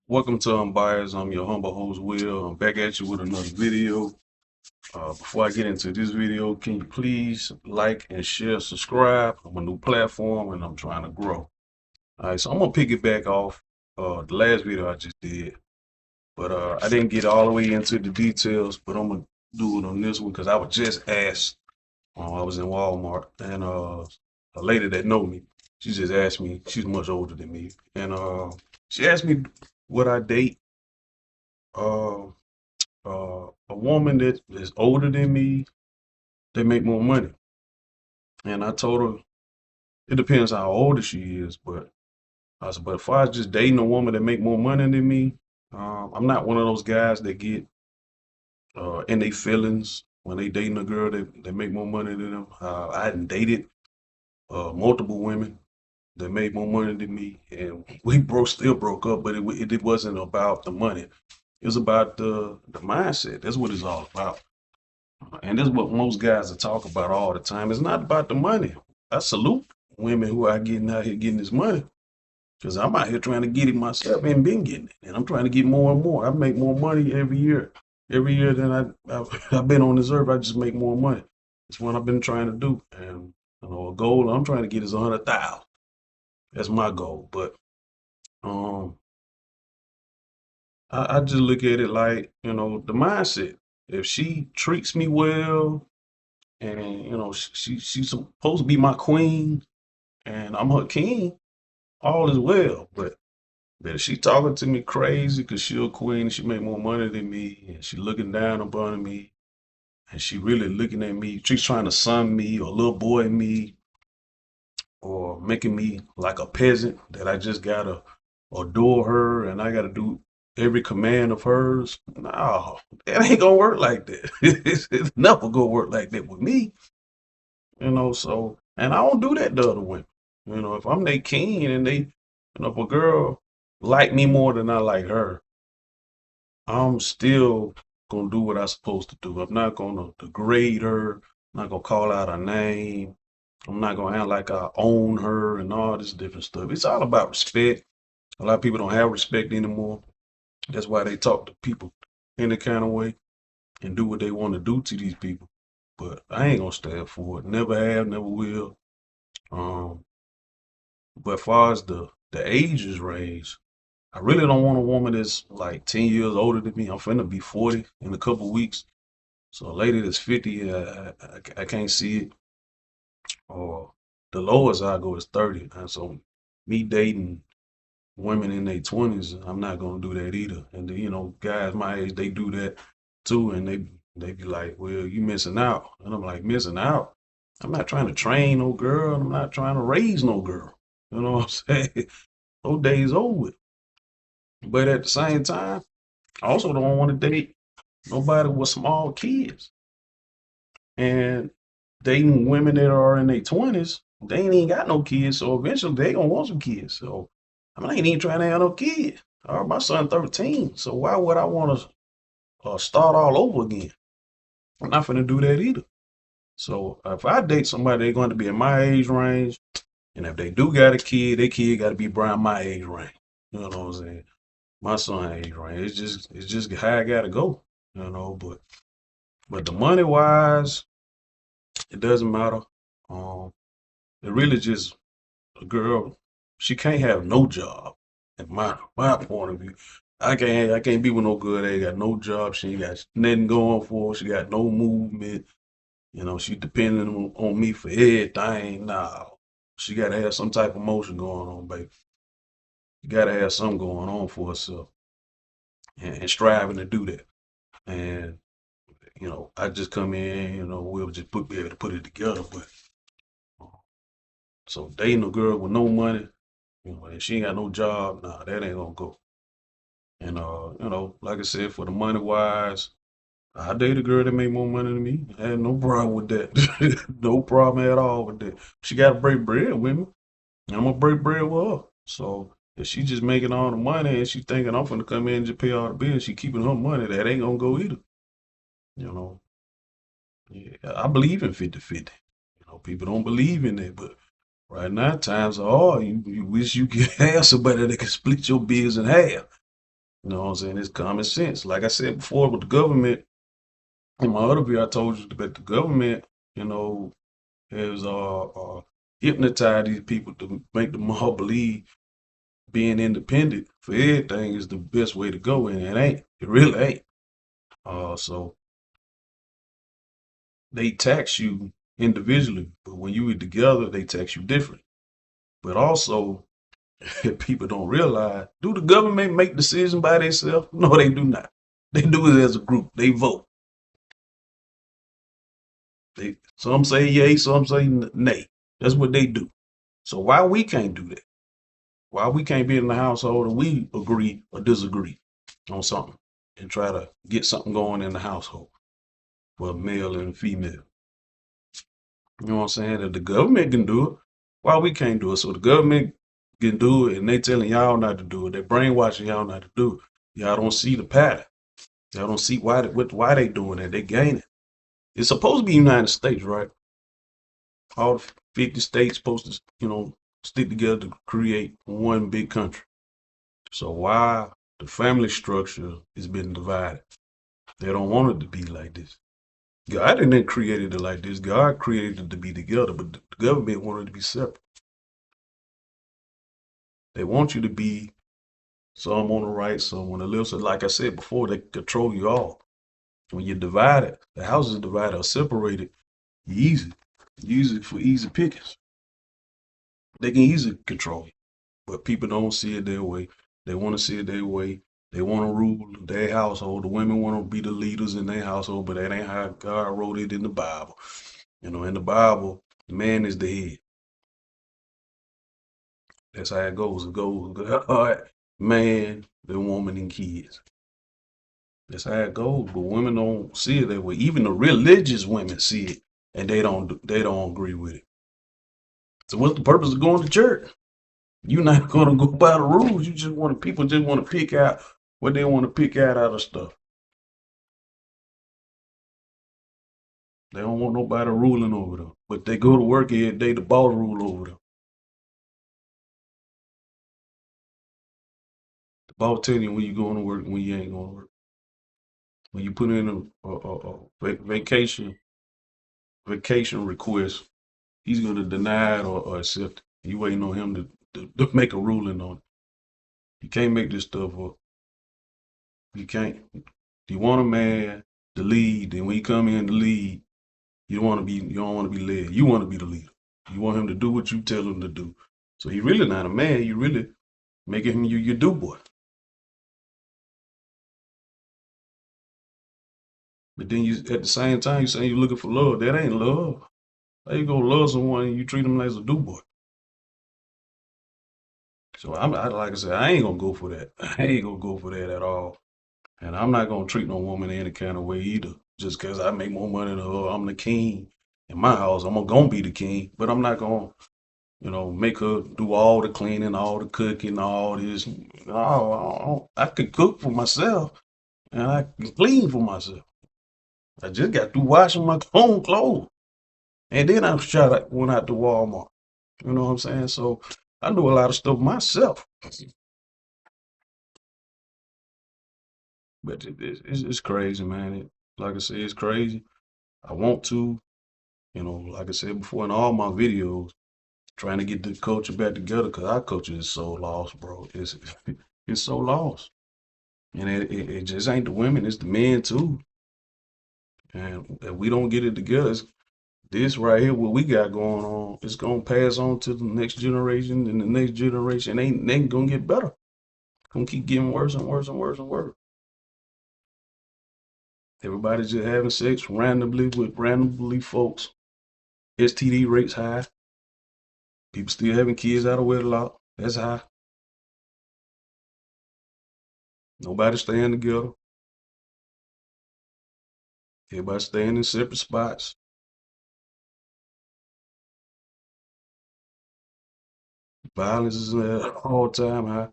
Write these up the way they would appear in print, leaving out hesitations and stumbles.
Welcome to Unbiased. I'm your humble host, Will. I'm back at you with another video. Before I get into this video, can you please like and share, subscribe? I'm a new platform and I'm trying to grow. All right, so I'm gonna piggyback off the last video I just did, but I didn't get all the way into the details. But I'm gonna do it on this one because I was just asked. I was in Walmart and a lady that know me, she just asked me. She's much older than me, and she asked me would I date uh, a woman that is older than me, they make more money. And I told her it depends how old she is, but I said, but if I was just dating a woman that make more money than me, I'm not one of those guys that get in their feelings when they dating a girl that make more money than them. I hadn't dated multiple women that made more money than me, and we still broke up, but it wasn't about the money. It was about the mindset. That's what it's all about. And this is what most guys are talk about all the time. It's not about the money. I salute women who are getting out here getting this money because I'm out here trying to get it myself and been getting it. And I'm trying to get more and more. I make more money every year. Every year that I've been on this earth, I just make more money. It's what I've been trying to do. And a goal I'm trying to get is 100,000. That's my goal. But um, I just look at it like, the mindset. If she treats me well, and she's supposed to be my queen, and I'm her king. All is well, but if she talking to me crazy because she a queen and she make more money than me, and she looking down upon me, and she really looking at me, she's trying to son me or little boy me, or making me like a peasant that I just gotta adore her and I gotta do every command of hers. No, it ain't gonna work like that. It's never gonna work like that with me. So, and I don't do that to other women. If I'm their king and if a girl like me more than I like her, I'm still gonna do what I'm supposed to do. I'm not gonna degrade her. I'm not gonna call out her name. I'm not gonna act like I own her and all this different stuff. It's all about respect. A lot of people don't have respect anymore. That's why they talk to people in the kind of way and do what they want to do to these people. But I ain't gonna stand for it. Never have, never will. Um, But as far as the ages range, I really don't want a woman that's like 10 years older than me. I'm finna be 40 in a couple weeks. So a lady that's 50, I can't see it. Or the lowest I go is 30. And so me dating women in their 20s, I'm not gonna do that either. And guys my age, they do that too, and they be like, "Well, you missing out," and I'm like, "Missing out? I'm not trying to train no girl. I'm not trying to raise no girl. You know what I'm saying? Those days over. But at the same time, I also don't want to date nobody with small kids. And dating women that are in their 20s, they ain't even got no kids. So eventually they gonna want some kids. So I ain't even trying to have no kids. My son 13. So why would I want to start all over again? I'm not gonna do that either. So if I date somebody, they're going to be in my age range. And if they do got a kid, their kid got to be around my age range. You know what I'm saying? My son age range. It's just how I gotta go, but the money wise, it doesn't matter. Um, it really just a girl. She can't have no job. In my point of view, I can't be with no girl that ain't got no job. She ain't got nothing going for her. She got no movement. She depending on me for everything. Nah, she gotta have some type of motion going on, baby. You gotta have something going on for herself and striving to do that. And I just come in, we'll just be able to put it together. But so dating a girl with no money, and she ain't got no job, nah, that ain't gonna go. And like I said, for the money wise, I date a girl that make more money than me. I had no problem with that. No problem at all with that. She gotta break bread with me. And I'm gonna break bread with her. So if she just making all the money and she thinking I'm gonna come in and just pay all the bills, she keeping her money, that ain't gonna go either. You know. Yeah, I believe in 50-50. People don't believe in it, but right now times are hard. You wish you could have somebody that can split your bills in half. You know what I'm saying? It's common sense. Like I said before, with the government, in my other video, I told you that the government, you know, has hypnotized these people to make them all believe being independent for everything is the best way to go, and it ain't. It really ain't. So they tax you individually, but when you eat together, they tax you different. But also, people don't realize, do the government make decisions by themselves? No, they do not. They do it as a group. They vote. Some say yay, some say nay. That's what they do. So why we can't do that? Why we can't be in the household and we agree or disagree on something and try to get something going in the household for male and female? You know what I'm saying? If the government can do it, why we can't do it? So the government can do it and they telling y'all not to do it. They brainwashing y'all not to do it. Y'all don't see the pattern. Y'all don't see why they doing that. They gaining. It's supposed to be United States, right? All 50 states supposed to, stick together to create one big country. So why the family structure is being divided? They don't want it to be like this. God didn't create it like this. God created it to be together, but the government wanted it to be separate. They want you to be some on the right, some on the left. So like I said before, they control you all. When you're divided, the house is divided or separated, you easy for easy pickings. They can easily control you, but people don't see it their way. They want to see it their way. They want to rule their household. The women want to be the leaders in their household, but that ain't how God wrote it in the Bible. In the Bible, the man is the head. That's how it goes. It goes God, man, the woman, and kids. That's how it goes. But women don't see it that way. Even the religious women see it, and they don't agree with it. So what's the purpose of going to church? You're not going to go by the rules. People just want to pick out what they want to pick out of stuff. They don't want nobody ruling over them. But they go to work every day, the boss rule over them. The boss tell you when you going to work and when you ain't going to work. When you put in a vacation request, he's going to deny it or accept it. You waiting on him to make a ruling on it. You can't make this stuff up. You can't. You want a man to lead, and when you come in to lead, you don't want to be led. You want to be the leader. You want him to do what you tell him to do. So he really not a man. You really making him your do boy. But then you at the same time you saying you're looking for love. That ain't love. How you gonna love someone and you treat them like a do boy? So like I said, I ain't gonna go for that. I ain't gonna go for that at all. And I'm not gonna treat no woman any kind of way either. Just cause I make more money than her, I'm the king in my house. I'm gonna be the king, but I'm not gonna, make her do all the cleaning, all the cooking, all this. No, I could cook for myself and I can clean for myself. I just got through washing my own clothes. And then I went out to Walmart. You know what I'm saying? So I do a lot of stuff myself. But it's crazy, man. Like I said, it's crazy. I want to, like I said before in all my videos, trying to get the culture back together because our culture is so lost, bro. It's so lost. And it just ain't the women, it's the men too. And if we don't get it together, this right here, what we got going on, it's gonna pass on to the next generation, and the next generation ain't gonna get better. Gonna keep getting worse and worse and worse and worse. Everybody's just having sex randomly with randomly folks. STD rates high. People still having kids out of wedlock. That's high. Nobody staying together. Everybody staying in separate spots. Violence is at an all-time high.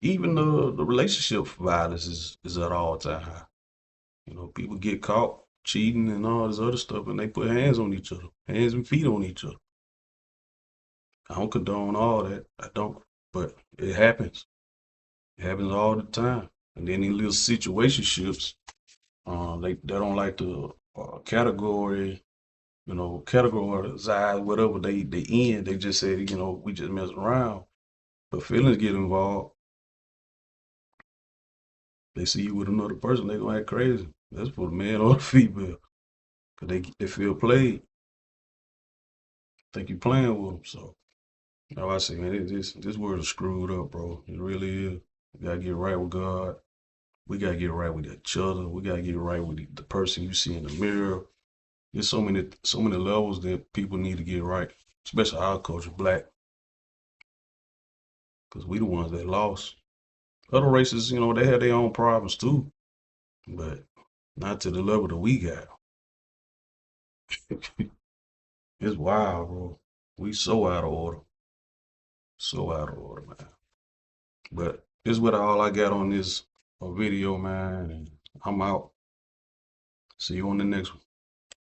Even the relationship violence is at all-time high. People get caught cheating and all this other stuff, and they put hands on each other, hands and feet on each other. I don't condone all that. I don't, but it happens. It happens all the time. And then in little situationships, they don't like to categorize whatever they end. They just say, we just mess around. But feelings get involved. They see you with another person, they gonna act crazy. That's for the man or the female. Cause they feel played. Think you playing with them. So now I say, man, this world is screwed up, bro. It really is. We gotta get right with God. We gotta get right with each other. We gotta get right with the person you see in the mirror. There's so many levels that people need to get right, especially our culture, black, because we the ones that lost. Other races, they have their own problems too, but not to the level that we got. It's wild, bro. We so out of order. So out of order, man. But this is what all I got on this video, man. And I'm out. See you on the next one.